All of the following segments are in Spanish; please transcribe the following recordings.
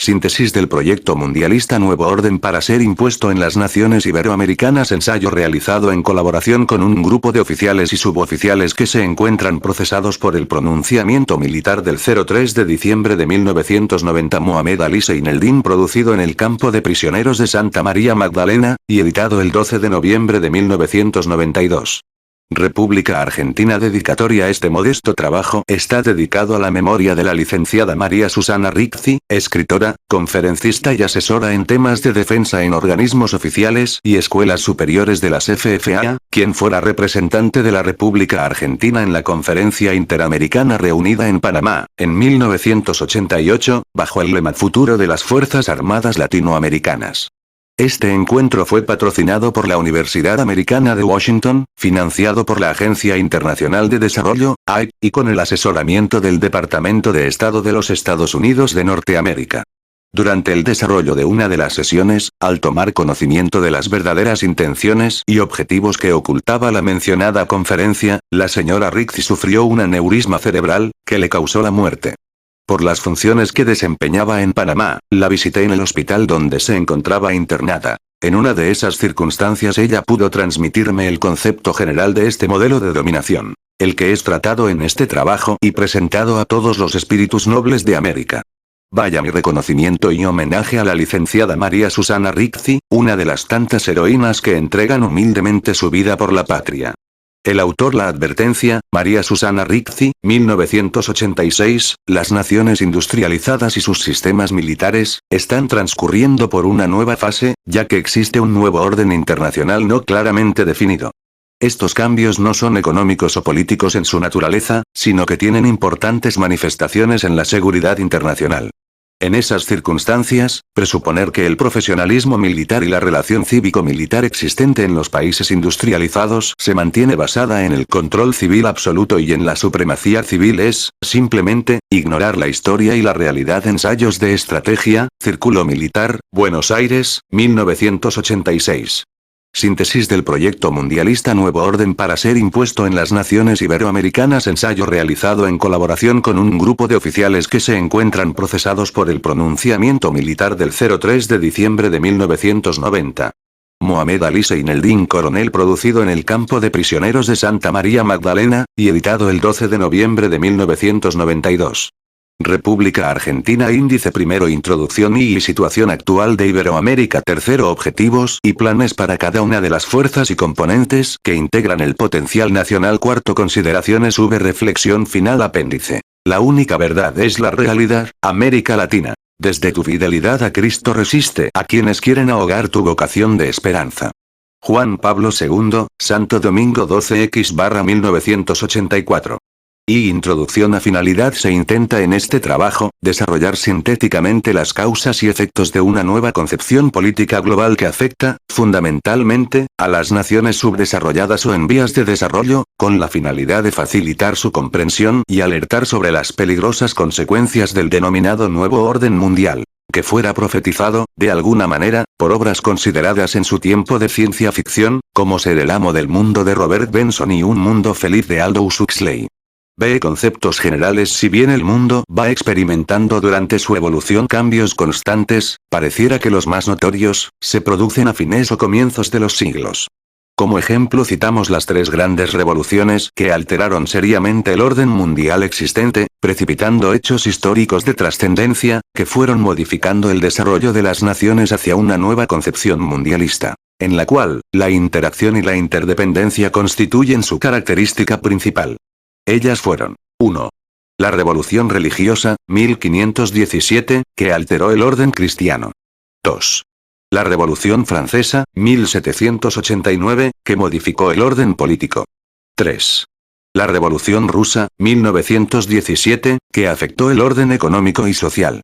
Síntesis del proyecto mundialista Nuevo Orden para ser impuesto en las naciones iberoamericanas. Ensayo realizado en colaboración con un grupo de oficiales y suboficiales que se encuentran procesados por el pronunciamiento militar del 03 de diciembre de 1990. Mohamed Ali Seineldin, producido en el campo de prisioneros de Santa María Magdalena, y editado el 12 de noviembre de 1992. República Argentina. Dedicatoria. Este modesto trabajo está dedicado a la memoria de la licenciada María Susana Ricci, escritora, conferencista y asesora en temas de defensa en organismos oficiales y escuelas superiores de las FFA, quien fuera representante de la República Argentina en la Conferencia Interamericana reunida en Panamá, en 1988, bajo el lema Futuro de las Fuerzas Armadas Latinoamericanas. Este encuentro fue patrocinado por la Universidad Americana de Washington, financiado por la Agencia Internacional de Desarrollo, AID, y con el asesoramiento del Departamento de Estado de los Estados Unidos de Norteamérica. Durante el desarrollo de una de las sesiones, al tomar conocimiento de las verdaderas intenciones y objetivos que ocultaba la mencionada conferencia, la señora Ricci sufrió un aneurisma cerebral, que le causó la muerte. Por las funciones que desempeñaba en Panamá, la visité en el hospital donde se encontraba internada. En una de esas circunstancias ella pudo transmitirme el concepto general de este modelo de dominación, el que es tratado en este trabajo y presentado a todos los espíritus nobles de América. Vaya mi reconocimiento y homenaje a la licenciada María Susana Ricci, una de las tantas heroínas que entregan humildemente su vida por la patria. El autor. La advertencia, María Susana Ricci, 1986, las naciones industrializadas y sus sistemas militares, están transcurriendo por una nueva fase, ya que existe un nuevo orden internacional no claramente definido. Estos cambios no son económicos o políticos en su naturaleza, sino que tienen importantes manifestaciones en la seguridad internacional. En esas circunstancias, presuponer que el profesionalismo militar y la relación cívico-militar existente en los países industrializados se mantiene basada en el control civil absoluto y en la supremacía civil es, simplemente, ignorar la historia y la realidad. Ensayos de estrategia, Círculo Militar, Buenos Aires, 1986. Síntesis del proyecto mundialista Nuevo Orden para ser impuesto en las naciones iberoamericanas. Ensayo realizado en colaboración con un grupo de oficiales que se encuentran procesados por el pronunciamiento militar del 03 de diciembre de 1990. Mohamed Ali Seineldin, coronel, producido en el campo de prisioneros de Santa María Magdalena, y editado el 12 de noviembre de 1992. República Argentina. Índice primero. Introducción y situación actual de Iberoamérica. Tercero. Objetivos y planes para cada una de las fuerzas y componentes que integran el potencial nacional. Cuarto. Consideraciones. Reflexión final. Apéndice. La única verdad es la realidad. América Latina. Desde tu fidelidad a Cristo resiste a quienes quieren ahogar tu vocación de esperanza. Juan Pablo II, Santo Domingo 12x/1984. Introducción a finalidad. Se intenta en este trabajo, desarrollar sintéticamente las causas y efectos de una nueva concepción política global que afecta, fundamentalmente, a las naciones subdesarrolladas o en vías de desarrollo, con la finalidad de facilitar su comprensión y alertar sobre las peligrosas consecuencias del denominado Nuevo Orden Mundial, que fuera profetizado, de alguna manera, por obras consideradas en su tiempo de ciencia ficción, como Ser el amo del mundo de Robert Benson y Un mundo feliz de Aldous Huxley. B. Conceptos generales. Si bien el mundo va experimentando durante su evolución cambios constantes, pareciera que los más notorios, se producen a fines o comienzos de los siglos. Como ejemplo citamos las tres grandes revoluciones que alteraron seriamente el orden mundial existente, precipitando hechos históricos de trascendencia, que fueron modificando el desarrollo de las naciones hacia una nueva concepción mundialista, en la cual, la interacción y la interdependencia constituyen su característica principal. Ellas fueron: 1. La Revolución Religiosa, 1517, que alteró el orden cristiano. 2. La Revolución Francesa, 1789, que modificó el orden político. 3. La Revolución Rusa, 1917, que afectó el orden económico y social.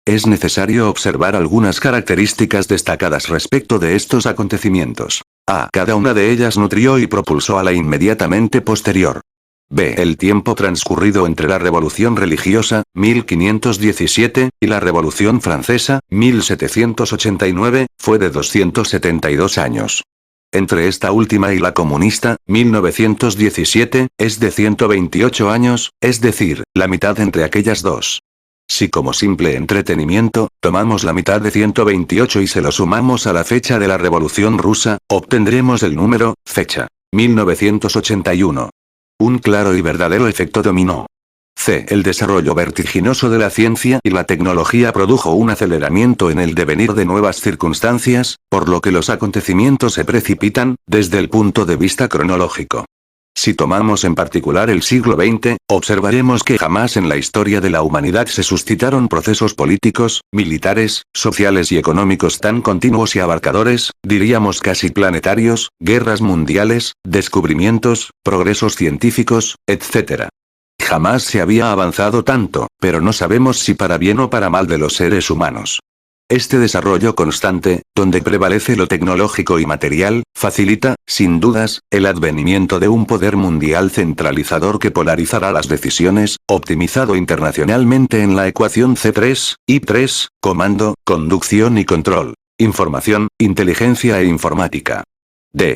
Es necesario observar algunas características destacadas respecto de estos acontecimientos. A. Cada una de ellas nutrió y propulsó a la inmediatamente posterior. B. El tiempo transcurrido entre la Revolución Religiosa, 1517, y la Revolución Francesa, 1789, fue de 272 años. Entre esta última y la comunista, 1917, es de 128 años, es decir, la mitad entre aquellas dos. Si como simple entretenimiento, tomamos la mitad de 128 y se lo sumamos a la fecha de la Revolución Rusa, obtendremos el número, fecha, 1981. Un claro y verdadero efecto dominó. El desarrollo vertiginoso de la ciencia y la tecnología produjo un aceleramiento en el devenir de nuevas circunstancias, por lo que los acontecimientos se precipitan, desde el punto de vista cronológico. Si tomamos en particular el siglo XX, observaremos que jamás en la historia de la humanidad se suscitaron procesos políticos, militares, sociales y económicos tan continuos y abarcadores, diríamos casi planetarios, guerras mundiales, descubrimientos, progresos científicos, etc. Jamás se había avanzado tanto, pero no sabemos si para bien o para mal de los seres humanos. Este desarrollo constante, donde prevalece lo tecnológico y material, facilita, sin dudas, el advenimiento de un poder mundial centralizador que polarizará las decisiones, optimizado internacionalmente en la ecuación C3, I3, comando, conducción y control, información, inteligencia e informática.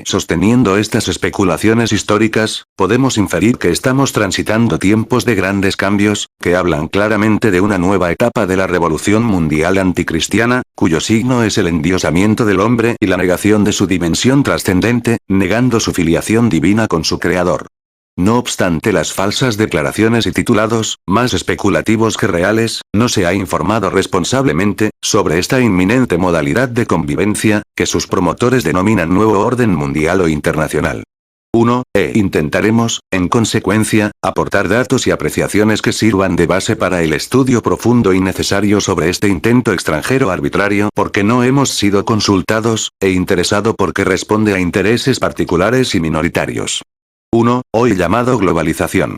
Sosteniendo estas especulaciones históricas, podemos inferir que estamos transitando tiempos de grandes cambios, que hablan claramente de una nueva etapa de la revolución mundial anticristiana, cuyo signo es el endiosamiento del hombre y la negación de su dimensión trascendente, negando su filiación divina con su Creador. No obstante las falsas declaraciones y titulados, más especulativos que reales, no se ha informado responsablemente, sobre esta inminente modalidad de convivencia, que sus promotores denominan nuevo orden mundial o internacional. Intentaremos, en consecuencia, aportar datos y apreciaciones que sirvan de base para el estudio profundo y necesario sobre este intento extranjero arbitrario porque no hemos sido consultados, e interesado porque responde a intereses particulares y minoritarios. Hoy llamado globalización.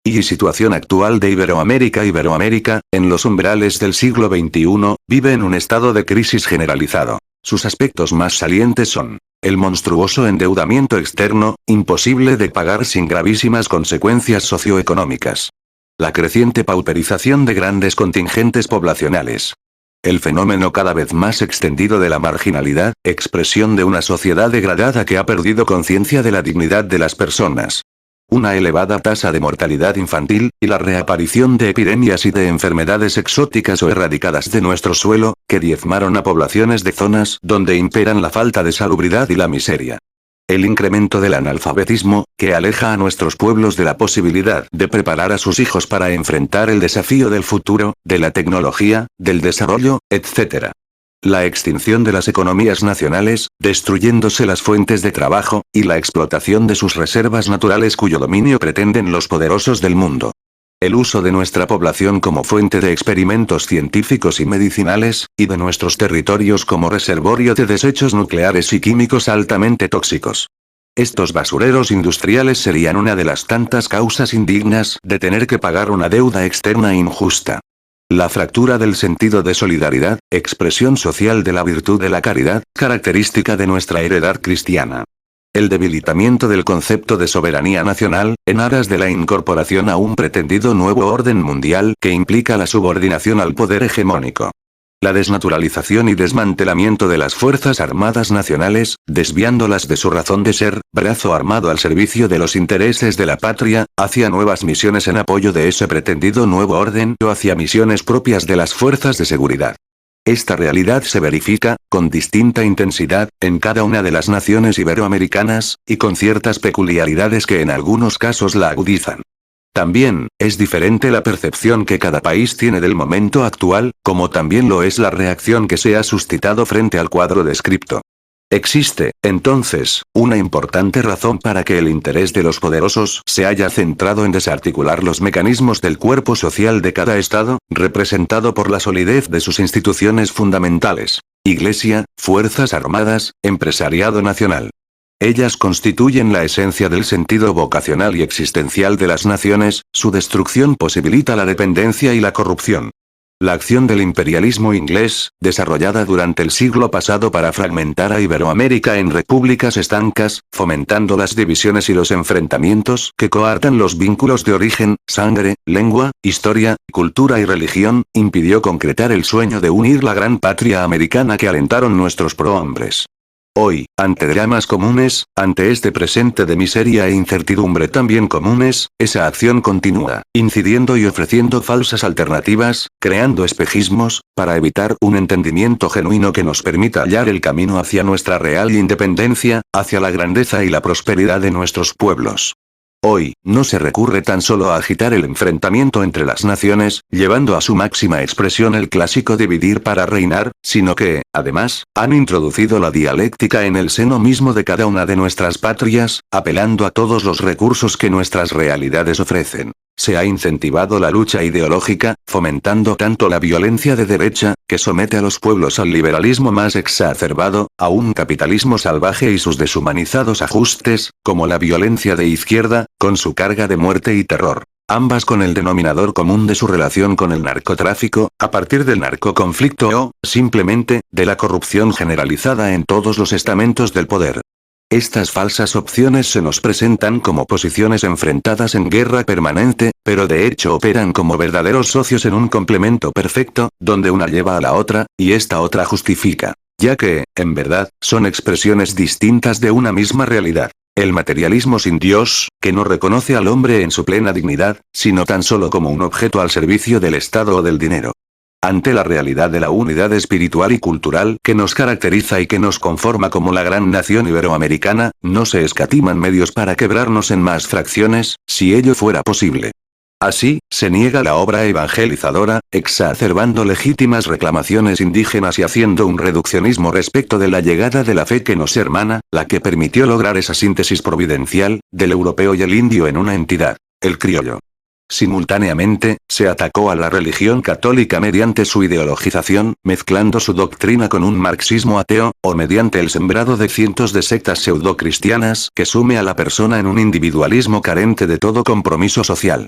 Y situación actual de Iberoamérica. Iberoamérica, en los umbrales del siglo XXI, vive en un estado de crisis generalizado. Sus aspectos más salientes son: el monstruoso endeudamiento externo, imposible de pagar sin gravísimas consecuencias socioeconómicas. La creciente pauperización de grandes contingentes poblacionales. El fenómeno cada vez más extendido de la marginalidad, expresión de una sociedad degradada que ha perdido conciencia de la dignidad de las personas. Una elevada tasa de mortalidad infantil, y la reaparición de epidemias y de enfermedades exóticas o erradicadas de nuestro suelo, que diezmaron a poblaciones de zonas donde imperan la falta de salubridad y la miseria. El incremento del analfabetismo, que aleja a nuestros pueblos de la posibilidad de preparar a sus hijos para enfrentar el desafío del futuro, de la tecnología, del desarrollo, etc. La extinción de las economías nacionales, destruyéndose las fuentes de trabajo, y la explotación de sus reservas naturales cuyo dominio pretenden los poderosos del mundo. El uso de nuestra población como fuente de experimentos científicos y medicinales, y de nuestros territorios como reservorio de desechos nucleares y químicos altamente tóxicos. Estos basureros industriales serían una de las tantas causas indignas de tener que pagar una deuda externa injusta. La fractura del sentido de solidaridad, expresión social de la virtud de la caridad, característica de nuestra heredad cristiana. El debilitamiento del concepto de soberanía nacional, en aras de la incorporación a un pretendido nuevo orden mundial que implica la subordinación al poder hegemónico. La desnaturalización y desmantelamiento de las Fuerzas Armadas Nacionales, desviándolas de su razón de ser, brazo armado al servicio de los intereses de la patria, hacia nuevas misiones en apoyo de ese pretendido nuevo orden o hacia misiones propias de las fuerzas de seguridad. Esta realidad se verifica, con distinta intensidad, en cada una de las naciones iberoamericanas, y con ciertas peculiaridades que en algunos casos la agudizan. También, es diferente la percepción que cada país tiene del momento actual, como también lo es la reacción que se ha suscitado frente al cuadro descripto. Existe, entonces, una importante razón para que el interés de los poderosos se haya centrado en desarticular los mecanismos del cuerpo social de cada Estado, representado por la solidez de sus instituciones fundamentales: Iglesia, Fuerzas Armadas, Empresariado Nacional. Ellas constituyen la esencia del sentido vocacional y existencial de las naciones, su destrucción posibilita la dependencia y la corrupción. La acción del imperialismo inglés, desarrollada durante el siglo pasado para fragmentar a Iberoamérica en repúblicas estancas, fomentando las divisiones y los enfrentamientos que coartan los vínculos de origen, sangre, lengua, historia, cultura y religión, impidió concretar el sueño de unir la gran patria americana que alentaron nuestros prohombres. Hoy, ante dramas comunes, ante este presente de miseria e incertidumbre también comunes, esa acción continúa, incidiendo y ofreciendo falsas alternativas, creando espejismos, para evitar un entendimiento genuino que nos permita hallar el camino hacia nuestra real independencia, hacia la grandeza y la prosperidad de nuestros pueblos. Hoy, no se recurre tan solo a agitar el enfrentamiento entre las naciones, llevando a su máxima expresión el clásico dividir para reinar, sino que, además, han introducido la dialéctica en el seno mismo de cada una de nuestras patrias, apelando a todos los recursos que nuestras realidades ofrecen. Se ha incentivado la lucha ideológica, fomentando tanto la violencia de derecha, que somete a los pueblos al liberalismo más exacerbado, a un capitalismo salvaje y sus deshumanizados ajustes, como la violencia de izquierda, con su carga de muerte y terror. Ambas con el denominador común de su relación con el narcotráfico, a partir del narcoconflicto o, simplemente, de la corrupción generalizada en todos los estamentos del poder. Estas falsas opciones se nos presentan como posiciones enfrentadas en guerra permanente, pero de hecho operan como verdaderos socios en un complemento perfecto, donde una lleva a la otra, y esta otra justifica. Ya que, en verdad, son expresiones distintas de una misma realidad. El materialismo sin Dios, que no reconoce al hombre en su plena dignidad, sino tan solo como un objeto al servicio del Estado o del dinero. Ante la realidad de la unidad espiritual y cultural que nos caracteriza y que nos conforma como la gran nación iberoamericana, no se escatiman medios para quebrarnos en más fracciones, si ello fuera posible. Así, se niega la obra evangelizadora, exacerbando legítimas reclamaciones indígenas y haciendo un reduccionismo respecto de la llegada de la fe que nos hermana, la que permitió lograr esa síntesis providencial, del europeo y el indio en una entidad, el criollo. Simultáneamente, se atacó a la religión católica mediante su ideologización, mezclando su doctrina con un marxismo ateo, o mediante el sembrado de cientos de sectas pseudocristianas que sume a la persona en un individualismo carente de todo compromiso social.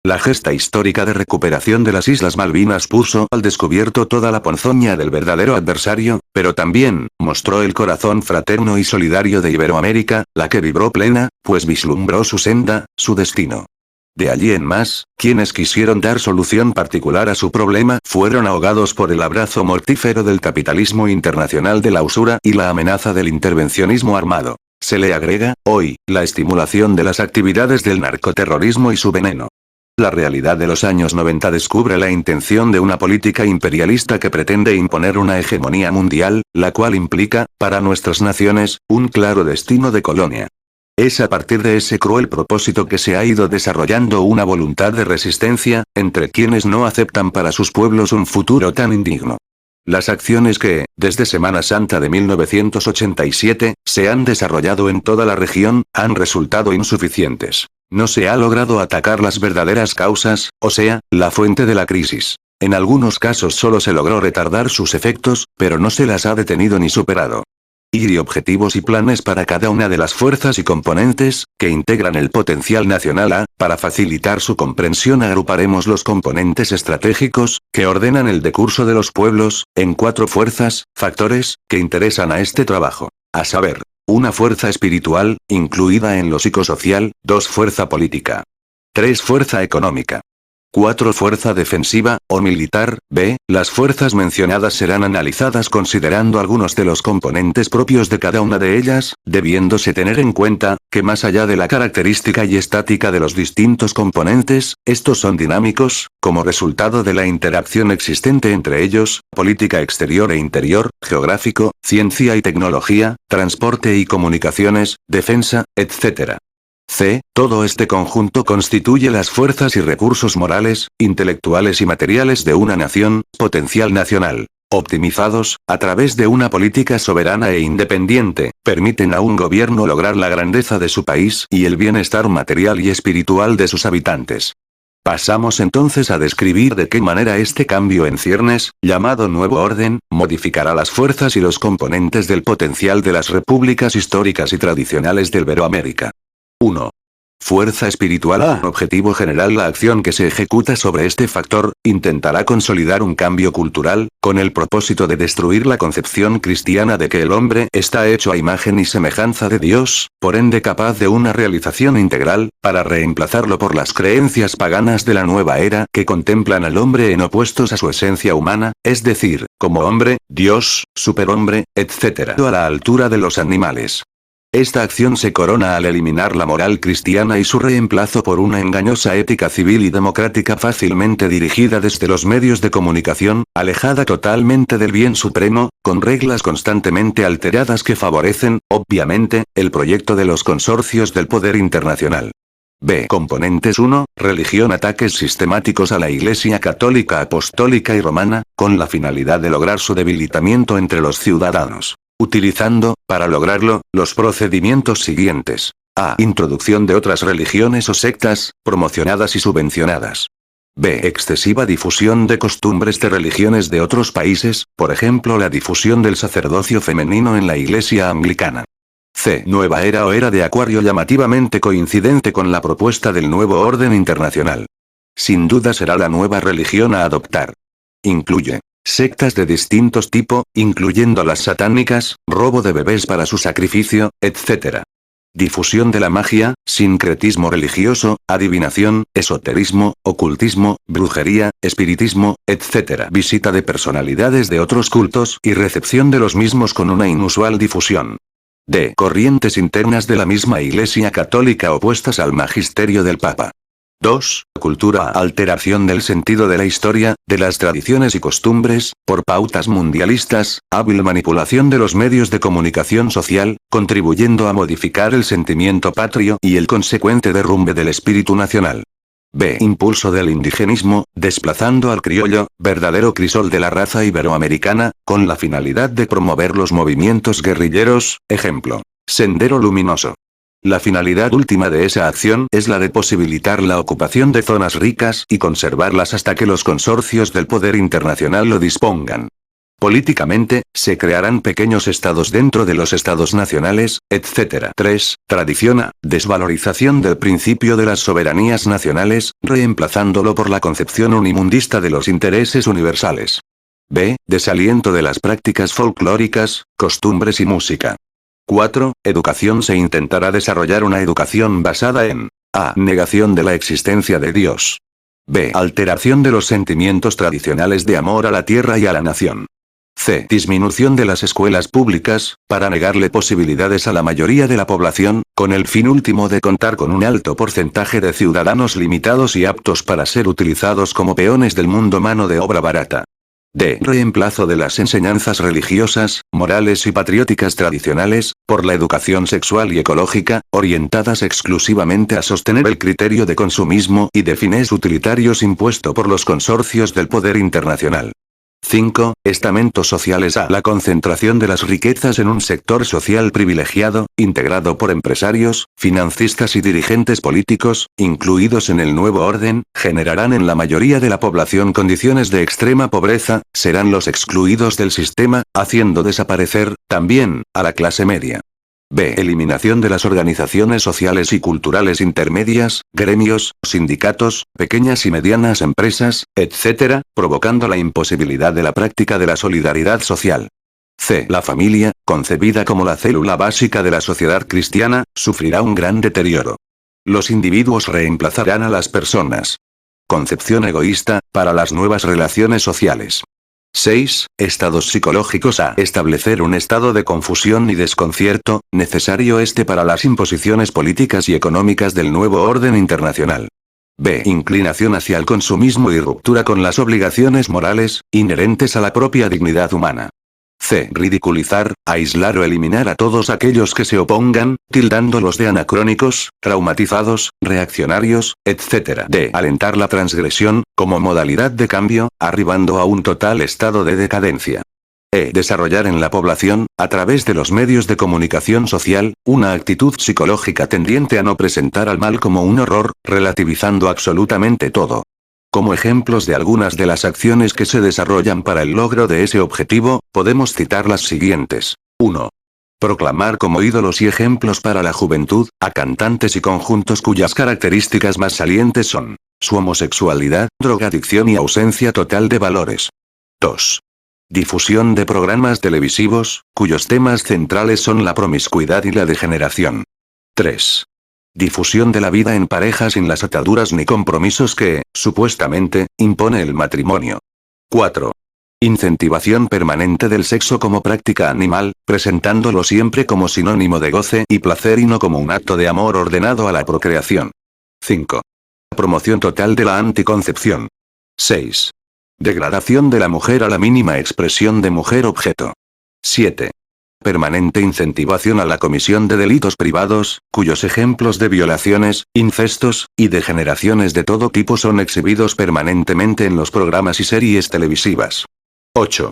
La gesta histórica de recuperación de las Islas Malvinas puso al descubierto toda la ponzoña del verdadero adversario, pero también, mostró el corazón fraterno y solidario de Iberoamérica, la que vibró plena, pues vislumbró su senda, su destino. De allí en más, quienes quisieron dar solución particular a su problema fueron ahogados por el abrazo mortífero del capitalismo internacional de la usura y la amenaza del intervencionismo armado. Se le agrega, hoy, la estimulación de las actividades del narcoterrorismo y su veneno. La realidad de los años 90 descubre la intención de una política imperialista que pretende imponer una hegemonía mundial, la cual implica, para nuestras naciones, un claro destino de colonia. Es a partir de ese cruel propósito que se ha ido desarrollando una voluntad de resistencia, entre quienes no aceptan para sus pueblos un futuro tan indigno. Las acciones que, desde Semana Santa de 1987, se han desarrollado en toda la región, han resultado insuficientes. No se ha logrado atacar las verdaderas causas, o sea, la fuente de la crisis. En algunos casos solo se logró retardar sus efectos, pero no se las ha detenido ni superado. Y objetivos y planes para cada una de las fuerzas y componentes, que integran el potencial nacional para facilitar su comprensión agruparemos los componentes estratégicos, que ordenan el decurso de los pueblos, en 4 fuerzas, factores, que interesan a este trabajo. A saber, 1 fuerza espiritual, incluida en lo psicosocial, 2 fuerza política. 3 fuerza económica. 4 fuerza defensiva, o militar. B. Las fuerzas mencionadas serán analizadas considerando algunos de los componentes propios de cada una de ellas, debiéndose tener en cuenta, que más allá de la característica y estática de los distintos componentes, estos son dinámicos, como resultado de la interacción existente entre ellos, política exterior e interior, geográfico, ciencia y tecnología, transporte y comunicaciones, defensa, etc. C. Todo este conjunto constituye las fuerzas y recursos morales, intelectuales y materiales de una nación, potencial nacional. Optimizados, a través de una política soberana e independiente, permiten a un gobierno lograr la grandeza de su país y el bienestar material y espiritual de sus habitantes. Pasamos entonces a describir de qué manera este cambio en ciernes, llamado Nuevo Orden, modificará las fuerzas y los componentes del potencial de las repúblicas históricas y tradicionales del Iberoamérica. 1. Fuerza espiritual A. Objetivo general. La acción que se ejecuta sobre este factor, intentará consolidar un cambio cultural, con el propósito de destruir la concepción cristiana de que el hombre está hecho a imagen y semejanza de Dios, por ende capaz de una realización integral, para reemplazarlo por las creencias paganas de la nueva era que contemplan al hombre en opuestos a su esencia humana, es decir, como hombre, Dios, superhombre, etc. a la altura de los animales. Esta acción se corona al eliminar la moral cristiana y su reemplazo por una engañosa ética civil y democrática fácilmente dirigida desde los medios de comunicación, alejada totalmente del bien supremo, con reglas constantemente alteradas que favorecen, obviamente, el proyecto de los consorcios del poder internacional. B. Componentes 1. Religión. Ataques sistemáticos a la Iglesia Católica Apostólica y Romana, con la finalidad de lograr su debilitamiento entre los ciudadanos. Utilizando, para lograrlo, los procedimientos siguientes. A. Introducción de otras religiones o sectas, promocionadas y subvencionadas. B. Excesiva difusión de costumbres de religiones de otros países, por ejemplo la difusión del sacerdocio femenino en la Iglesia anglicana. C. Nueva era o era de Acuario llamativamente coincidente con la propuesta del nuevo orden internacional. Sin duda será la nueva religión a adoptar. Incluye sectas de distintos tipo, incluyendo las satánicas, robo de bebés para su sacrificio, etc. Difusión de la magia, sincretismo religioso, adivinación, esoterismo, ocultismo, brujería, espiritismo, etc. Visita de personalidades de otros cultos y recepción de los mismos con una inusual difusión. D. Corrientes internas de la misma Iglesia Católica opuestas al magisterio del Papa. 2. Cultura. Alteración del sentido de la historia, de las tradiciones y costumbres, por pautas mundialistas, hábil manipulación de los medios de comunicación social, contribuyendo a modificar el sentimiento patrio y el consecuente derrumbe del espíritu nacional. B. Impulso del indigenismo, desplazando al criollo, verdadero crisol de la raza iberoamericana, con la finalidad de promover los movimientos guerrilleros, ejemplo, Sendero Luminoso. La finalidad última de esa acción es la de posibilitar la ocupación de zonas ricas y conservarlas hasta que los consorcios del poder internacional lo dispongan. Políticamente, se crearán pequeños estados dentro de los estados nacionales, etc. 3. Tradición A. Desvalorización del principio de las soberanías nacionales, reemplazándolo por la concepción unimundista de los intereses universales. B. Desaliento de las prácticas folclóricas, costumbres y música. 4. Educación. Se intentará desarrollar una educación basada en A. Negación de la existencia de Dios. B. Alteración de los sentimientos tradicionales de amor a la tierra y a la nación. C. Disminución de las escuelas públicas, para negarle posibilidades a la mayoría de la población, con el fin último de contar con un alto porcentaje de ciudadanos limitados y aptos para ser utilizados como peones del mundo mano de obra barata. D. Reemplazo de las enseñanzas religiosas, morales y patrióticas tradicionales, por la educación sexual y ecológica, orientadas exclusivamente a sostener el criterio de consumismo y de fines utilitarios impuesto por los consorcios del poder internacional. 5. Estamentos sociales. A. La concentración de las riquezas en un sector social privilegiado, integrado por empresarios, financistas y dirigentes políticos, incluidos en el nuevo orden, generarán en la mayoría de la población condiciones de extrema pobreza, serán los excluidos del sistema, haciendo desaparecer, también, a la clase media. B. Eliminación de las organizaciones sociales y culturales intermedias, gremios, sindicatos, pequeñas y medianas empresas, etc., provocando la imposibilidad de la práctica de la solidaridad social. C. La familia, concebida como la célula básica de la sociedad cristiana, sufrirá un gran deterioro. Los individuos reemplazarán a las personas. Concepción egoísta, para las nuevas relaciones sociales. 6. Estados psicológicos. A. Establecer un estado de confusión y desconcierto, necesario para las imposiciones políticas y económicas del nuevo orden internacional. B. Inclinación hacia el consumismo y ruptura con las obligaciones morales, inherentes a la propia dignidad humana. C. Ridiculizar, aislar o eliminar a todos aquellos que se opongan, tildándolos de anacrónicos, traumatizados, reaccionarios, etc. D. Alentar la transgresión, como modalidad de cambio, arribando a un total estado de decadencia. E. Desarrollar en la población, a través de los medios de comunicación social, una actitud psicológica tendiente a no presentar al mal como un horror, relativizando absolutamente todo. Como ejemplos de algunas de las acciones que se desarrollan para el logro de ese objetivo, podemos citar las siguientes. 1. Proclamar como ídolos y ejemplos para la juventud, a cantantes y conjuntos cuyas características más salientes son su homosexualidad, drogadicción y ausencia total de valores. 2. Difusión de programas televisivos, cuyos temas centrales son la promiscuidad y la degeneración. 3. Difusión de la vida en pareja sin las ataduras ni compromisos que, supuestamente, impone el matrimonio. 4. Incentivación permanente del sexo como práctica animal, presentándolo siempre como sinónimo de goce y placer y no como un acto de amor ordenado a la procreación. 5. Promoción total de la anticoncepción. 6. Degradación de la mujer a la mínima expresión de mujer objeto. 7. Permanente incentivación a la comisión de delitos privados, cuyos ejemplos de violaciones, incestos, y degeneraciones de todo tipo son exhibidos permanentemente en los programas y series televisivas. 8.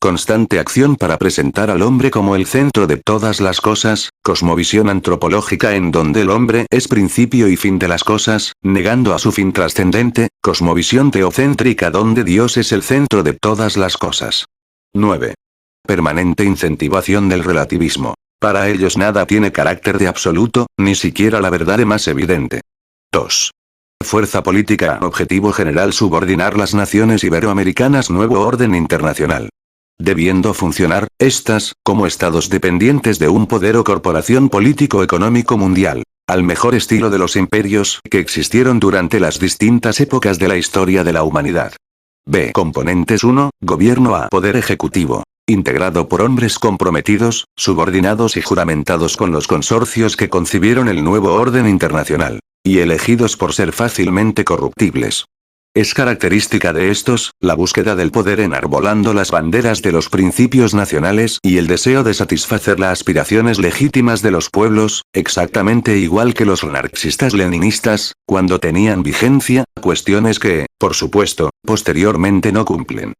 Constante acción para presentar al hombre como el centro de todas las cosas, cosmovisión antropológica en donde el hombre es principio y fin de las cosas, negando a su fin trascendente, cosmovisión teocéntrica donde Dios es el centro de todas las cosas. 9. Permanente incentivación del relativismo. Para ellos nada tiene carácter de absoluto, ni siquiera la verdad más evidente. 2. Fuerza política. Objetivo general: subordinar las naciones iberoamericanas. Nuevo orden internacional. Debiendo funcionar, estas, como estados dependientes de un poder o corporación político-económico mundial, al mejor estilo de los imperios que existieron durante las distintas épocas de la historia de la humanidad. B. Componentes 1. Gobierno A. Poder ejecutivo. Integrado por hombres comprometidos, subordinados y juramentados con los consorcios que concibieron el nuevo orden internacional, y elegidos por ser fácilmente corruptibles. Es característica de estos, la búsqueda del poder enarbolando las banderas de los principios nacionales y el deseo de satisfacer las aspiraciones legítimas de los pueblos, exactamente igual que los marxistas-leninistas, cuando tenían vigencia, cuestiones que, por supuesto, posteriormente no cumplen.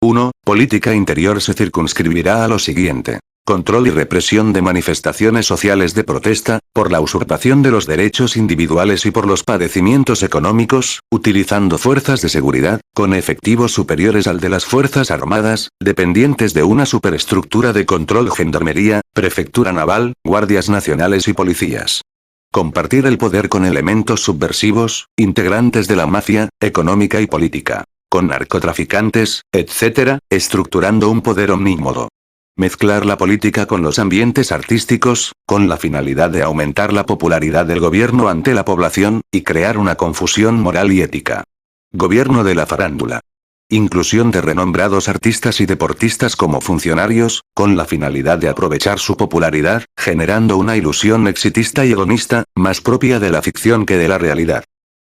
1. Política interior se circunscribirá a lo siguiente. Control y represión de manifestaciones sociales de protesta, por la usurpación de los derechos individuales y por los padecimientos económicos, utilizando fuerzas de seguridad, con efectivos superiores al de las Fuerzas Armadas, dependientes de una superestructura de control: gendarmería, prefectura naval, guardias nacionales y policías. Compartir el poder con elementos subversivos, integrantes de la mafia, económica y política, con narcotraficantes, etc., estructurando un poder omnímodo. Mezclar la política con los ambientes artísticos, con la finalidad de aumentar la popularidad del gobierno ante la población, y crear una confusión moral y ética. Gobierno de la farándula. Inclusión de renombrados artistas y deportistas como funcionarios, con la finalidad de aprovechar su popularidad, generando una ilusión exitista y hedonista, más propia de la ficción que de la realidad.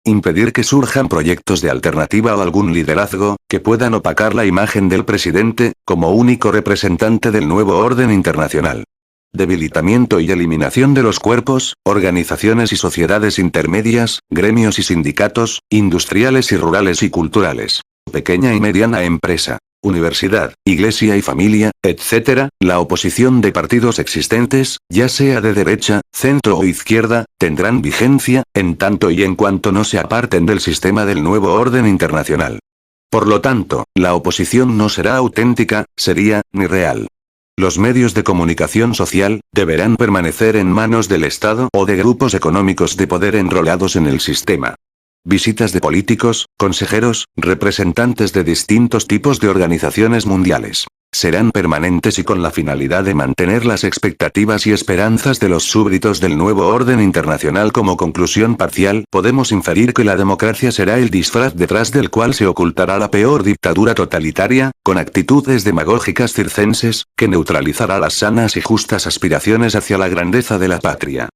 Impedir que surjan proyectos de alternativa o algún liderazgo, que puedan opacar la imagen del presidente, como único representante del nuevo orden internacional. Debilitamiento y eliminación de los cuerpos, organizaciones y sociedades intermedias, gremios y sindicatos, industriales y rurales y culturales. Pequeña y mediana empresa. Universidad, iglesia y familia, etc., la oposición de partidos existentes, ya sea de derecha, centro o izquierda, tendrán vigencia, en tanto y en cuanto no se aparten del sistema del nuevo orden internacional. Por lo tanto, la oposición no será auténtica, seria, ni real. Los medios de comunicación social, deberán permanecer en manos del Estado o de grupos económicos de poder enrolados en el sistema. Visitas de políticos, consejeros, representantes de distintos tipos de organizaciones mundiales. Serán permanentes y con la finalidad de mantener las expectativas y esperanzas de los súbditos del nuevo orden internacional. Como conclusión parcial, podemos inferir que la democracia será el disfraz detrás del cual se ocultará la peor dictadura totalitaria, con actitudes demagógicas circenses, que neutralizará las sanas y justas aspiraciones hacia la grandeza de la patria.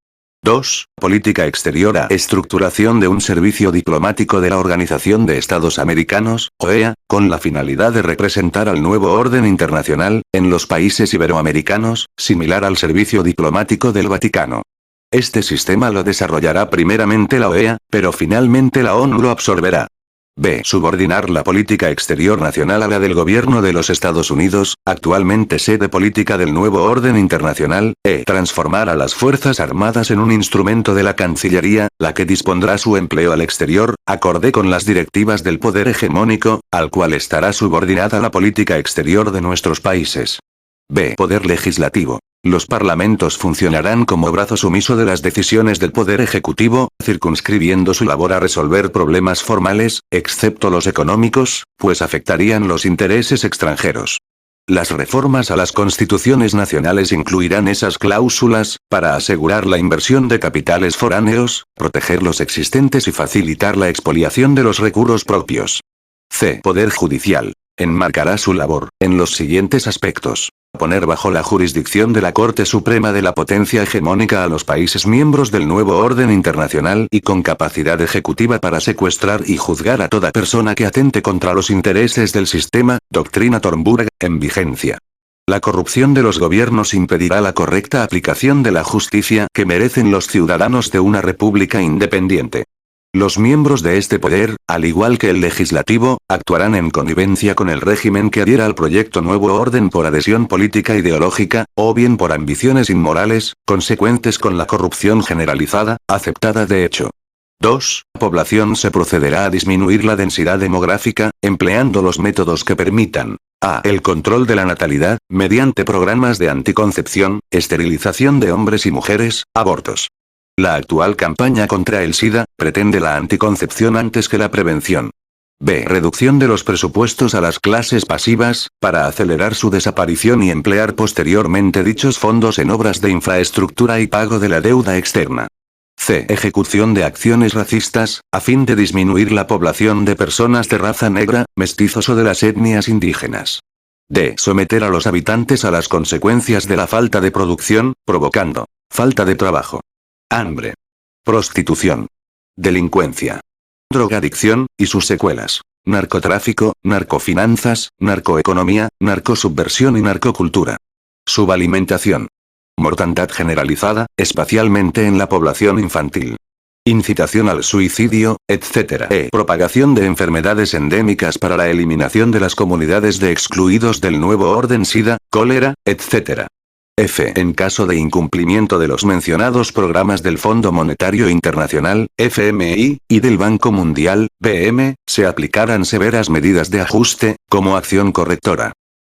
2. Política exterior. A. Estructuración de un servicio diplomático de la Organización de Estados Americanos, OEA, con la finalidad de representar al nuevo orden internacional, en los países iberoamericanos, similar al servicio diplomático del Vaticano. Este sistema lo desarrollará primeramente la OEA, pero finalmente la ONU lo absorberá. B. Subordinar la política exterior nacional a la del gobierno de los Estados Unidos, actualmente sede política del nuevo orden internacional. E. Transformar a las Fuerzas Armadas en un instrumento de la Cancillería, la que dispondrá su empleo al exterior, acorde con las directivas del poder hegemónico, al cual estará subordinada la política exterior de nuestros países. B. Poder legislativo. Los parlamentos funcionarán como brazo sumiso de las decisiones del poder ejecutivo, circunscribiendo su labor a resolver problemas formales, excepto los económicos, pues afectarían los intereses extranjeros. Las reformas a las constituciones nacionales incluirán esas cláusulas, para asegurar la inversión de capitales foráneos, proteger los existentes y facilitar la expoliación de los recursos propios. C. Poder Judicial. Enmarcará su labor, en los siguientes aspectos. Poner bajo la jurisdicción de la Corte Suprema de la potencia hegemónica a los países miembros del nuevo orden internacional y con capacidad ejecutiva para secuestrar y juzgar a toda persona que atente contra los intereses del sistema, doctrina Thornburg, en vigencia. La corrupción de los gobiernos impedirá la correcta aplicación de la justicia que merecen los ciudadanos de una república independiente. Los miembros de este poder, al igual que el legislativo, actuarán en connivencia con el régimen que adhiera al proyecto Nuevo Orden por adhesión política ideológica, o bien por ambiciones inmorales, consecuentes con la corrupción generalizada, aceptada de hecho. 2. Población. Se procederá a disminuir la densidad demográfica, empleando los métodos que permitan a. El control de la natalidad, mediante programas de anticoncepción, esterilización de hombres y mujeres, abortos. La actual campaña contra el SIDA pretende la anticoncepción antes que la prevención. B. Reducción de los presupuestos a las clases pasivas, para acelerar su desaparición y emplear posteriormente dichos fondos en obras de infraestructura y pago de la deuda externa. C. Ejecución de acciones racistas, a fin de disminuir la población de personas de raza negra, mestizos o de las etnias indígenas. D. Someter a los habitantes a las consecuencias de la falta de producción, provocando falta de trabajo, hambre, prostitución, delincuencia, drogadicción, y sus secuelas, narcotráfico, narcofinanzas, narcoeconomía, narcosubversión y narcocultura. Subalimentación. Mortandad generalizada, especialmente en la población infantil. Incitación al suicidio, etc. E. Propagación de enfermedades endémicas para la eliminación de las comunidades de excluidos del nuevo orden SIDA, cólera, etc. F. En caso de incumplimiento de los mencionados programas del Fondo Monetario Internacional, FMI, y del Banco Mundial, BM, se aplicarán severas medidas de ajuste, como acción correctora.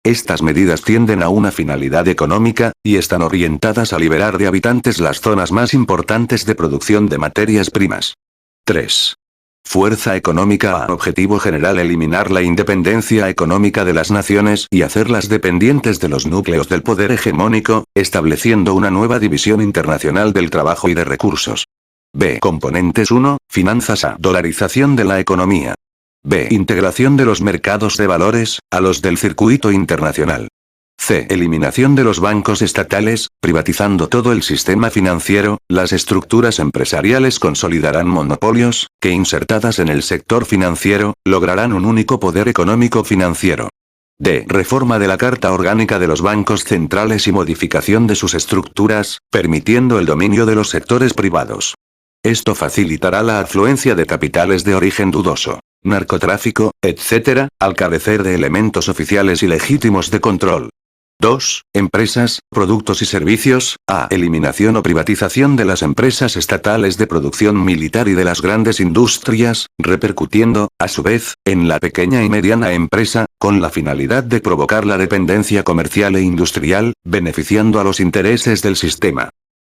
Estas medidas tienden a una finalidad económica, y están orientadas a liberar de habitantes las zonas más importantes de producción de materias primas. 3. Fuerza económica. A objetivo general: eliminar la independencia económica de las naciones y hacerlas dependientes de los núcleos del poder hegemónico, estableciendo una nueva división internacional del trabajo y de recursos. B. Componentes 1. Finanzas. A. Dolarización de la economía. B. Integración de los mercados de valores, a los del circuito internacional. C. Eliminación de los bancos estatales, privatizando todo el sistema financiero. Las estructuras empresariales consolidarán monopolios, que insertadas en el sector financiero, lograrán un único poder económico financiero. D. Reforma de la Carta Orgánica de los bancos centrales y modificación de sus estructuras, permitiendo el dominio de los sectores privados. Esto facilitará la afluencia de capitales de origen dudoso, narcotráfico, etc., al carecer de elementos oficiales y legítimos de control. 2. Empresas, productos y servicios. A. Eliminación o privatización de las empresas estatales de producción militar y de las grandes industrias, repercutiendo, a su vez, en la pequeña y mediana empresa, con la finalidad de provocar la dependencia comercial e industrial, beneficiando a los intereses del sistema.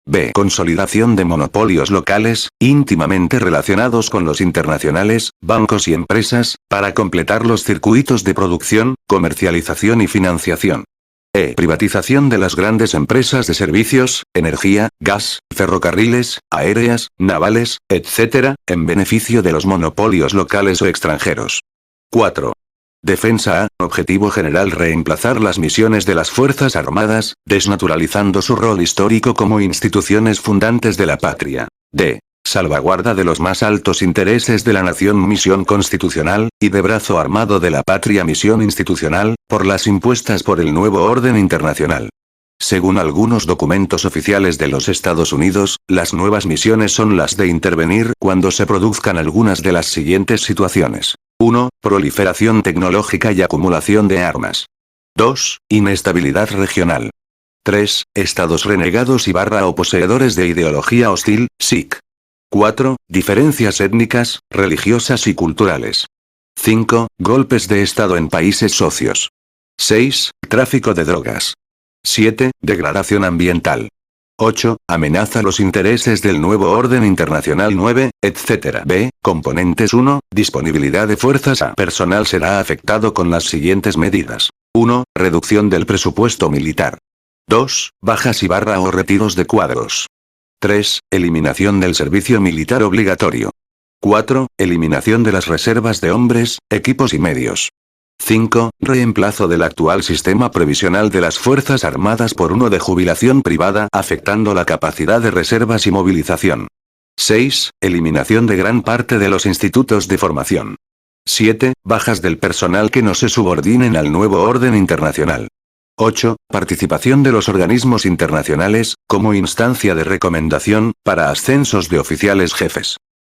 B. Consolidación de monopolios locales, íntimamente relacionados con los internacionales, bancos y empresas, para completar los circuitos de producción, comercialización y financiación. E. Privatización de las grandes empresas de servicios, energía, gas, ferrocarriles, aéreas, navales, etc., en beneficio de los monopolios locales o extranjeros. 4. Defensa. A. Objetivo general: reemplazar las misiones de las Fuerzas Armadas, desnaturalizando su rol histórico como instituciones fundantes de la patria. D. Salvaguarda de los más altos intereses de la nación: misión constitucional, y de brazo armado de la patria: misión institucional, por las impuestas por el nuevo orden internacional. Según algunos documentos oficiales de los Estados Unidos, las nuevas misiones son las de intervenir cuando se produzcan algunas de las siguientes situaciones. 1. Proliferación tecnológica y acumulación de armas. 2. Inestabilidad regional. 3. Estados renegados y o poseedores de ideología hostil, SIC. 4. Diferencias étnicas, religiosas y culturales. 5. Golpes de Estado en países socios. 6. Tráfico de drogas. 7. Degradación ambiental. 8. Amenaza los intereses del nuevo orden internacional 9, etc. B. Componentes 1. Disponibilidad de fuerzas a personal será afectado con las siguientes medidas. 1. Reducción del presupuesto militar. 2. Bajas y o retiros de cuadros. 3. Eliminación del servicio militar obligatorio. 4. Eliminación de las reservas de hombres, equipos y medios. 5. Reemplazo del actual sistema previsional de las Fuerzas Armadas por uno de jubilación privada, afectando la capacidad de reservas y movilización. 6. Eliminación de gran parte de los institutos de formación. 7. Bajas del personal que no se subordinen al nuevo orden internacional. 8. Participación de los organismos internacionales, como instancia de recomendación, para ascensos de oficiales jefes.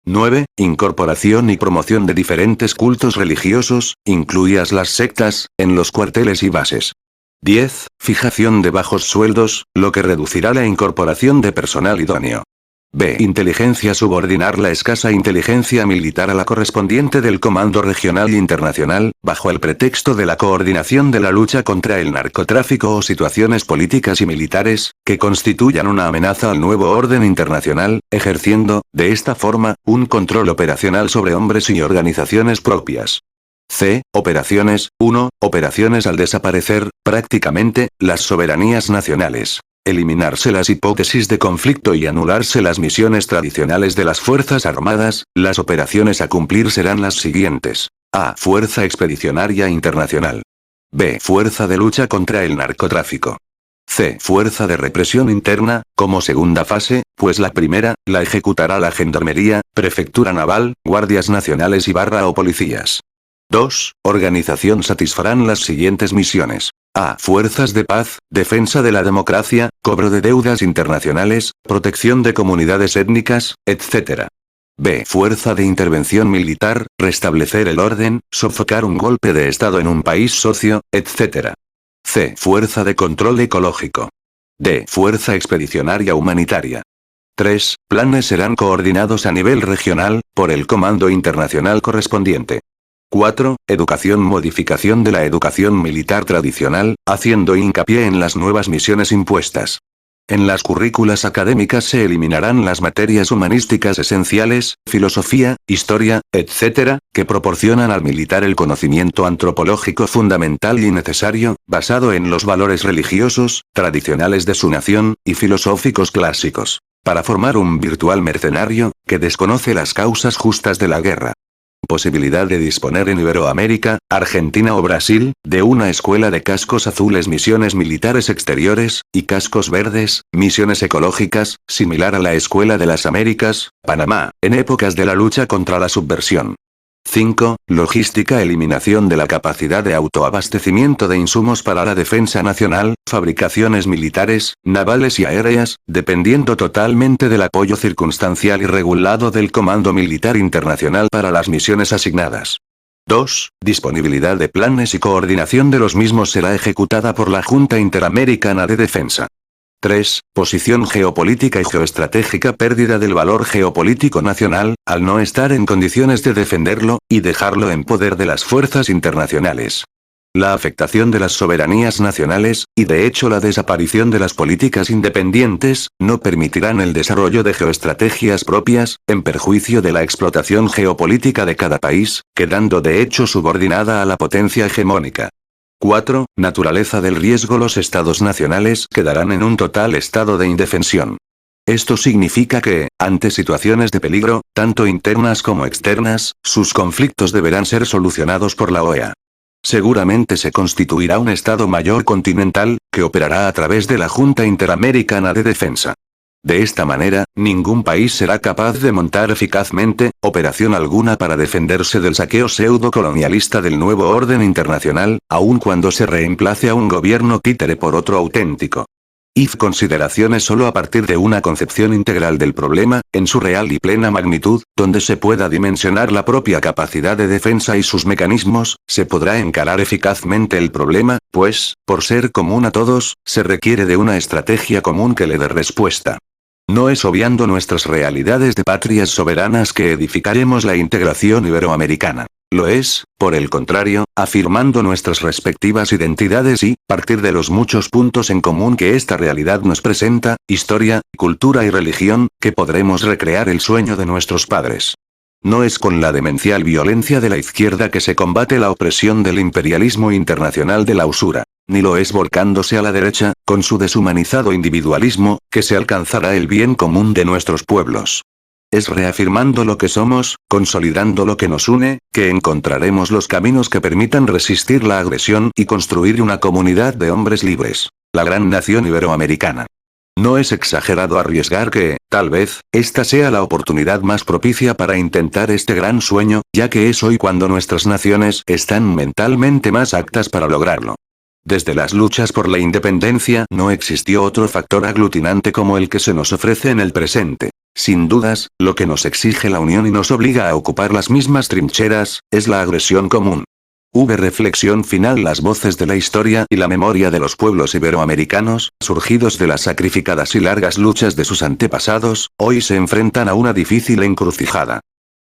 9. Incorporación y promoción de diferentes cultos religiosos, incluidas las sectas, en los cuarteles y bases. 10. Fijación de bajos sueldos, lo que reducirá la incorporación de personal idóneo. B. Inteligencia subordinar la escasa inteligencia militar a la correspondiente del Comando Regional Internacional, bajo el pretexto de la coordinación de la lucha contra el narcotráfico o situaciones políticas y militares, que constituyan una amenaza al nuevo orden internacional, ejerciendo, de esta forma, un control operacional sobre hombres y organizaciones propias. C. Operaciones. 1. Operaciones al desaparecer, prácticamente, las soberanías nacionales. Eliminarse las hipótesis de conflicto y anularse las misiones tradicionales de las Fuerzas Armadas, las operaciones a cumplir serán las siguientes. A. Fuerza Expedicionaria Internacional. B. Fuerza de lucha contra el narcotráfico. C. Fuerza de represión interna, como segunda fase, pues la primera, la ejecutará la Gendarmería, Prefectura Naval, Guardias Nacionales y o policías. 2. Organización satisfarán las siguientes misiones. A. Fuerzas de paz, defensa de la democracia, cobro de deudas internacionales, protección de comunidades étnicas, etc. B. Fuerza de intervención militar, restablecer el orden, sofocar un golpe de Estado en un país socio, etc. C. Fuerza de control ecológico. D. Fuerza expedicionaria humanitaria. 3. Planes serán coordinados a nivel regional, por el Comando Internacional correspondiente. 4. Educación. Modificación de la educación militar tradicional, haciendo hincapié en las nuevas misiones impuestas. En las currículas académicas se eliminarán las materias humanísticas esenciales, filosofía, historia, etc., que proporcionan al militar el conocimiento antropológico fundamental y necesario, basado en los valores religiosos, tradicionales de su nación, y filosóficos clásicos, para formar un virtual mercenario, que desconoce las causas justas de la guerra. Posibilidad de disponer en Iberoamérica, Argentina o Brasil, de una escuela de cascos azules misiones militares exteriores, y cascos verdes, misiones ecológicas, similar a la Escuela de las Américas, Panamá, en épocas de la lucha contra la subversión. 5. Logística. Eliminación de la capacidad de autoabastecimiento de insumos para la defensa nacional, fabricaciones militares, navales y aéreas, dependiendo totalmente del apoyo circunstancial y regulado del Comando Militar Internacional para las misiones asignadas. 2. Disponibilidad de planes y coordinación de los mismos será ejecutada por la Junta Interamericana de Defensa. 3. Posición geopolítica y geoestratégica. Pérdida del valor geopolítico nacional, al no estar en condiciones de defenderlo, y dejarlo en poder de las fuerzas internacionales. La afectación de las soberanías nacionales, y de hecho la desaparición de las políticas independientes, no permitirán el desarrollo de geoestrategias propias, en perjuicio de la explotación geopolítica de cada país, quedando de hecho subordinada a la potencia hegemónica. 4. Naturaleza del riesgo. Los estados nacionales quedarán en un total estado de indefensión. Esto significa que, ante situaciones de peligro, tanto internas como externas, sus conflictos deberán ser solucionados por la OEA. Seguramente se constituirá un Estado Mayor continental, que operará a través de la Junta Interamericana de Defensa. De esta manera, ningún país será capaz de montar eficazmente, operación alguna para defenderse del saqueo pseudo-colonialista del nuevo orden internacional, aun cuando se reemplace a un gobierno títere por otro auténtico. Consideraciones solo a partir de una concepción integral del problema, en su real y plena magnitud, donde se pueda dimensionar la propia capacidad de defensa y sus mecanismos, se podrá encarar eficazmente el problema, pues, por ser común a todos, se requiere de una estrategia común que le dé respuesta. No es obviando nuestras realidades de patrias soberanas que edificaremos la integración iberoamericana. Lo es, por el contrario, afirmando nuestras respectivas identidades y, partir de los muchos puntos en común que esta realidad nos presenta, historia, cultura y religión, que podremos recrear el sueño de nuestros padres. No es con la demencial violencia de la izquierda que se combate la opresión del imperialismo internacional de la usura, ni lo es volcándose a la derecha, con su deshumanizado individualismo, que se alcanzará el bien común de nuestros pueblos. Es reafirmando lo que somos, consolidando lo que nos une, que encontraremos los caminos que permitan resistir la agresión y construir una comunidad de hombres libres, la gran nación iberoamericana. No es exagerado arriesgar que, tal vez, esta sea la oportunidad más propicia para intentar este gran sueño, ya que es hoy cuando nuestras naciones están mentalmente más aptas para lograrlo. Desde las luchas por la independencia no existió otro factor aglutinante como el que se nos ofrece en el presente. Sin dudas, lo que nos exige la unión y nos obliga a ocupar las mismas trincheras, es la agresión común. Reflexión final. Las voces de la historia y la memoria de los pueblos iberoamericanos, surgidos de las sacrificadas y largas luchas de sus antepasados, hoy se enfrentan a una difícil encrucijada.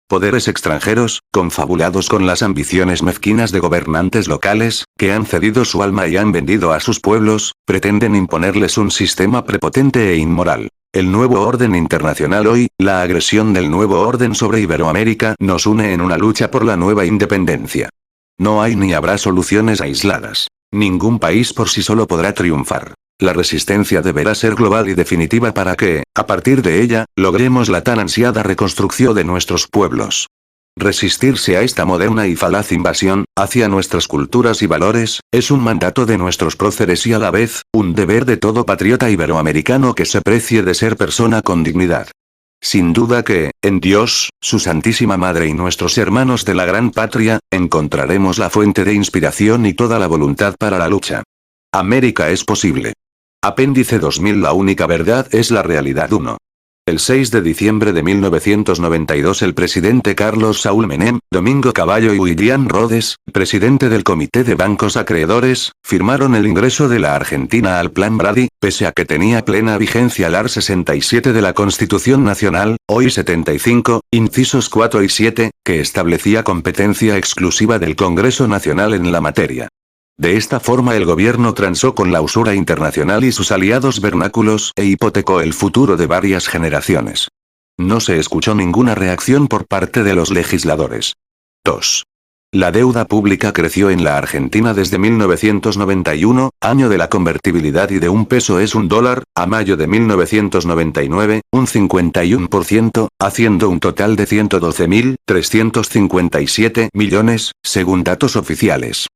Poderes extranjeros, confabulados con las ambiciones mezquinas de gobernantes locales, que han cedido su alma y han vendido a sus pueblos, pretenden imponerles un sistema prepotente e inmoral. El nuevo orden internacional hoy, la agresión del nuevo orden sobre Iberoamérica, nos une en una lucha por la nueva independencia. No hay ni habrá soluciones aisladas. Ningún país por sí solo podrá triunfar. La resistencia deberá ser global y definitiva para que, a partir de ella, logremos la tan ansiada reconstrucción de nuestros pueblos. Resistirse a esta moderna y falaz invasión, hacia nuestras culturas y valores, es un mandato de nuestros próceres y a la vez, un deber de todo patriota iberoamericano que se precie de ser persona con dignidad. Sin duda que, en Dios, su Santísima Madre y nuestros hermanos de la gran patria, encontraremos la fuente de inspiración y toda la voluntad para la lucha. América es posible. Apéndice 2000. La única verdad es la realidad 1. El 6 de diciembre de 1992 el presidente Carlos Saúl Menem, Domingo Cavallo y William Rhodes, presidente del Comité de Bancos Acreedores, firmaron el ingreso de la Argentina al Plan Brady, pese a que tenía plena vigencia el art. 67 de la Constitución Nacional, hoy 75, incisos 4 y 7, que establecía competencia exclusiva del Congreso Nacional en la materia. De esta forma el gobierno transó con la usura internacional y sus aliados vernáculos e hipotecó el futuro de varias generaciones. No se escuchó ninguna reacción por parte de los legisladores. 2. La deuda pública creció en la Argentina desde 1991, año de la convertibilidad y de un peso es un dólar, a mayo de 1999, un 51%, haciendo un total de 112.357 millones, según datos oficiales.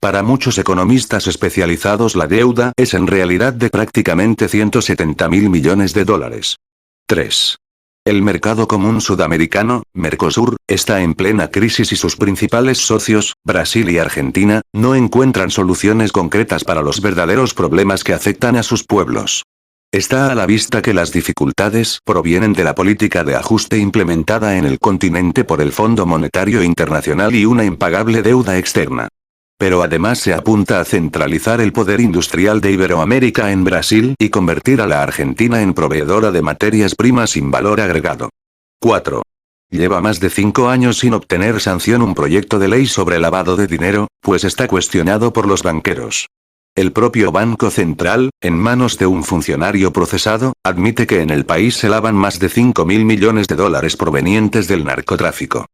Para muchos economistas especializados la deuda es en realidad de prácticamente 170.000 millones de dólares. 3. El mercado común sudamericano, Mercosur, está en plena crisis y sus principales socios, Brasil y Argentina, no encuentran soluciones concretas para los verdaderos problemas que afectan a sus pueblos. Está a la vista que las dificultades provienen de la política de ajuste implementada en el continente por el Fondo Monetario Internacional y una impagable deuda externa. Pero además se apunta a centralizar el poder industrial de Iberoamérica en Brasil y convertir a la Argentina en proveedora de materias primas sin valor agregado. 4. Lleva más de 5 años sin obtener sanción un proyecto de ley sobre lavado de dinero, pues está cuestionado por los banqueros. El propio Banco Central, en manos de un funcionario procesado, admite que en el país se lavan más de 5.000 millones de dólares provenientes del narcotráfico.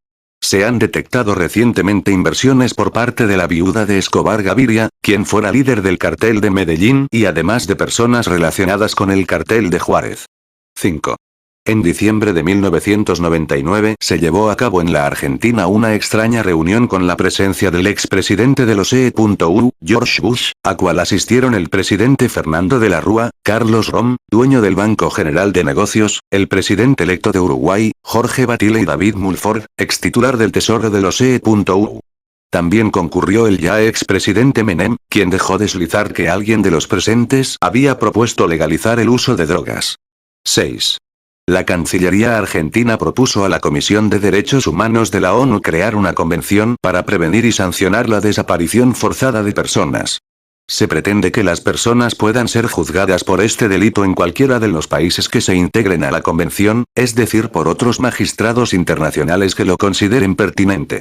Se han detectado recientemente inversiones por parte de la viuda de Escobar Gaviria, quien fuera líder del cartel de Medellín y además de personas relacionadas con el cartel de Juárez. 5. En diciembre de 1999 se llevó a cabo en la Argentina una extraña reunión con la presencia del expresidente de los EU, George Bush, a cual asistieron el presidente Fernando de la Rúa, Carlos Rom, dueño del Banco General de Negocios, el presidente electo de Uruguay, Jorge Batlle y David Mulford, extitular del Tesoro de los EU. También concurrió el ya expresidente Menem, quien dejó deslizar que alguien de los presentes había propuesto legalizar el uso de drogas. 6. La Cancillería argentina propuso a la Comisión de Derechos Humanos de la ONU crear una convención para prevenir y sancionar la desaparición forzada de personas. Se pretende que las personas puedan ser juzgadas por este delito en cualquiera de los países que se integren a la convención, es decir, por otros magistrados internacionales que lo consideren pertinente.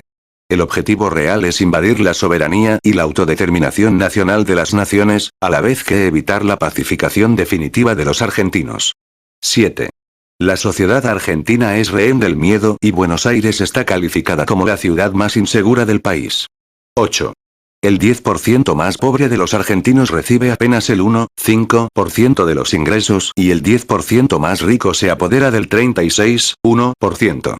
El objetivo real es invadir la soberanía y la autodeterminación nacional de las naciones, a la vez que evitar la pacificación definitiva de los argentinos. 7. La sociedad argentina es rehén del miedo y Buenos Aires está calificada como la ciudad más insegura del país. 8. El 10% más pobre de los argentinos recibe apenas el 1,5% de los ingresos y el 10% más rico se apodera del 36,1%.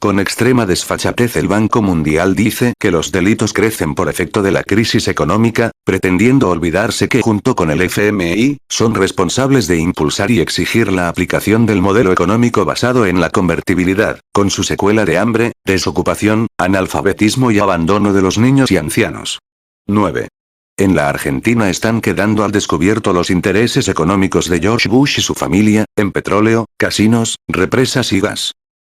Con extrema desfachatez el Banco Mundial dice que los delitos crecen por efecto de la crisis económica, pretendiendo olvidarse que junto con el FMI, son responsables de impulsar y exigir la aplicación del modelo económico basado en la convertibilidad, con su secuela de hambre, desocupación, analfabetismo y abandono de los niños y ancianos. 9. En la Argentina están quedando al descubierto los intereses económicos de George Bush y su familia, en petróleo, casinos, represas y gas.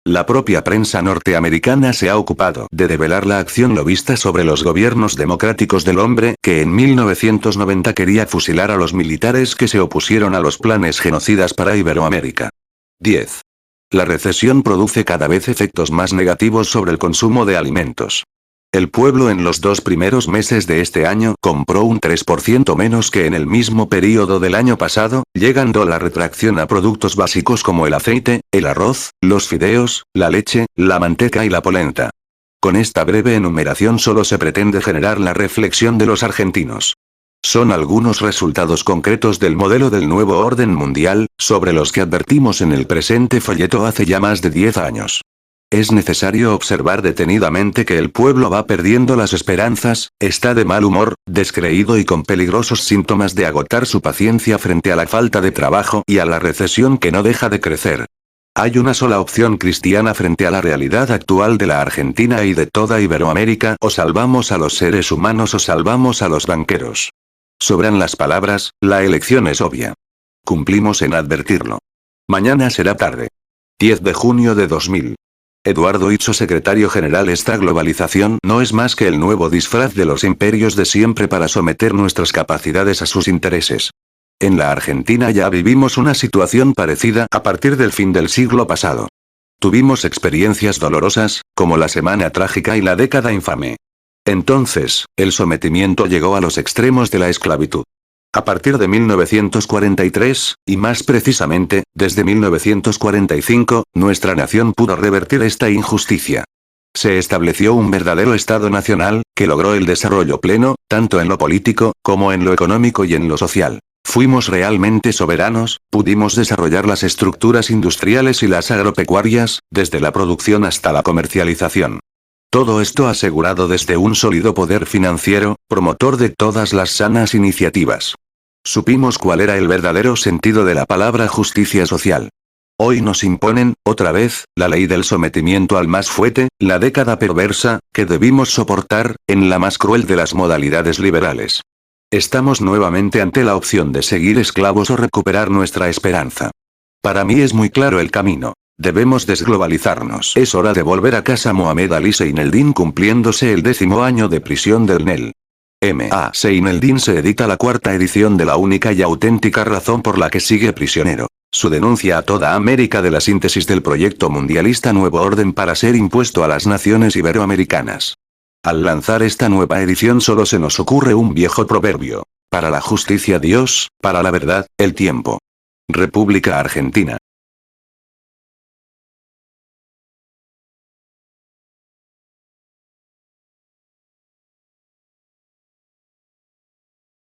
La propia prensa norteamericana se ha ocupado de develar la acción lobista sobre los gobiernos democráticos del hombre que en 1990 quería fusilar a los militares que se opusieron a los planes genocidas para Iberoamérica. 10. La recesión produce cada vez efectos más negativos sobre el consumo de alimentos. El pueblo en los 2 primeros meses de este año compró un 3% menos que en el mismo período del año pasado, llegando la retracción a productos básicos como el aceite, el arroz, los fideos, la leche, la manteca y la polenta. Con esta breve enumeración solo se pretende generar la reflexión de los argentinos. Son algunos resultados concretos del modelo del nuevo orden mundial, sobre los que advertimos en el presente folleto hace ya más de 10 años. Es necesario observar detenidamente que el pueblo va perdiendo las esperanzas, está de mal humor, descreído y con peligrosos síntomas de agotar su paciencia frente a la falta de trabajo y a la recesión que no deja de crecer. Hay una sola opción cristiana frente a la realidad actual de la Argentina y de toda Iberoamérica: o salvamos a los seres humanos o salvamos a los banqueros. Sobran las palabras, la elección es obvia. Cumplimos en advertirlo. Mañana será tarde. 10 de junio de 2000. Eduardo Itzo, secretario general. Esta globalización no es más que el nuevo disfraz de los imperios de siempre para someter nuestras capacidades a sus intereses. En la Argentina ya vivimos una situación parecida a partir del fin del siglo pasado. Tuvimos experiencias dolorosas, como la Semana Trágica y la década infame. Entonces, el sometimiento llegó a los extremos de la esclavitud. A partir de 1943, y más precisamente, desde 1945, nuestra nación pudo revertir esta injusticia. Se estableció un verdadero Estado nacional, que logró el desarrollo pleno, tanto en lo político, como en lo económico y en lo social. Fuimos realmente soberanos, pudimos desarrollar las estructuras industriales y las agropecuarias, desde la producción hasta la comercialización. Todo esto asegurado desde un sólido poder financiero, promotor de todas las sanas iniciativas. Supimos cuál era el verdadero sentido de la palabra justicia social. Hoy nos imponen, otra vez, la ley del sometimiento al más fuerte, la década perversa, que debimos soportar, en la más cruel de las modalidades liberales. Estamos nuevamente ante la opción de seguir esclavos o recuperar nuestra esperanza. Para mí es muy claro el camino. Debemos desglobalizarnos. Es hora de volver a casa. Mohamed Ali Seineldin, cumpliéndose el 10º año de prisión del NEL. M.A. Seineldin se edita la 4ª edición de la única y auténtica razón por la que sigue prisionero. Su denuncia a toda América de la síntesis del proyecto mundialista Nuevo Orden para ser impuesto a las naciones iberoamericanas. Al lanzar esta nueva edición solo se nos ocurre un viejo proverbio. Para la justicia Dios, para la verdad, el tiempo. República Argentina.